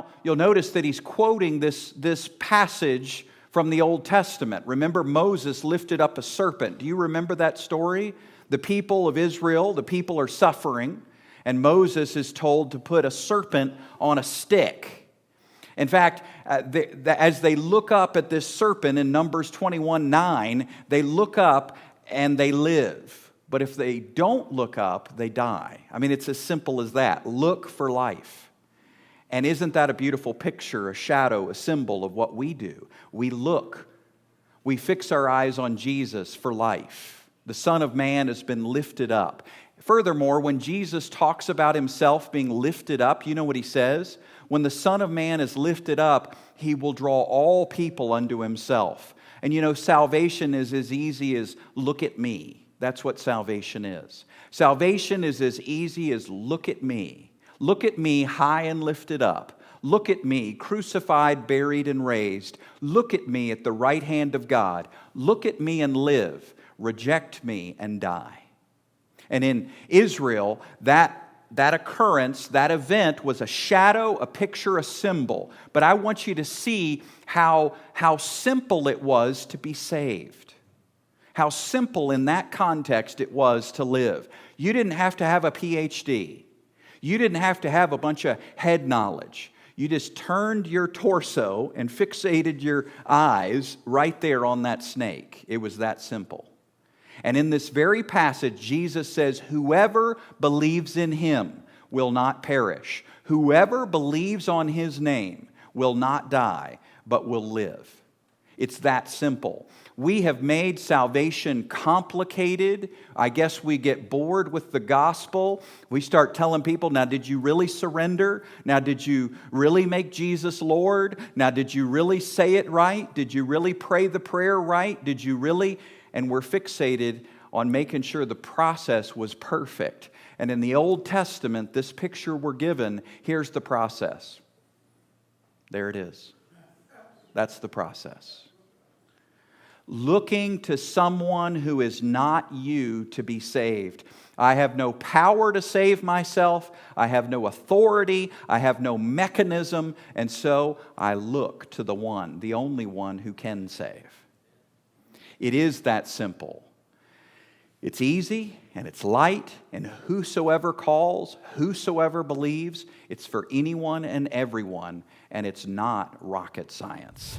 Now, you'll notice that he's quoting this passage from the Old Testament. Remember, Moses lifted up a serpent. Do you remember that story? The people of Israel, the people are suffering, and Moses is told to put a serpent on a stick. In fact, as they look up at this serpent in Numbers 21:9, they look up and they live. But if they don't look up, they die. I mean, it's as simple as that. Look for life. And isn't that a beautiful picture, a shadow, a symbol of what we do? We look. We fix our eyes on Jesus for life. The Son of Man has been lifted up. Furthermore, when Jesus talks about himself being lifted up, you know what he says? When the Son of Man is lifted up, he will draw all people unto himself. And you know, salvation is as easy as look at me. That's what salvation is. Salvation is as easy as look at me. Look at me high and lifted up. Look at me crucified, buried, and raised. Look at me at the right hand of God. Look at me and live. Reject me and die. And in Israel, that occurrence, that event was a shadow, a picture, a symbol. But I want you to see how simple it was to be saved. How simple in that context it was to live. You didn't have to have a PhD. You didn't have to have a bunch of head knowledge. You just turned your torso and fixated your eyes right there on that snake. It was that simple. And in this very passage, Jesus says, whoever believes in him will not perish. Whoever believes on his name will not die, but will live. It's that simple. We have made salvation complicated. I guess we get bored with the gospel. We start telling people, now did you really surrender? Now did you really make Jesus Lord? Now did you really say it right? Did you really pray the prayer right? Did you really? And we're fixated on making sure the process was perfect. And in the Old Testament, this picture we're given, here's the process. There it is. That's the process. Looking to someone who is not you to be saved. I have no power to save myself. I have no authority. I have no mechanism. And so I look to the one, the only one who can save. It is that simple. It's easy and it's light, and whosoever calls, whosoever believes, it's for anyone and everyone, and it's not rocket science.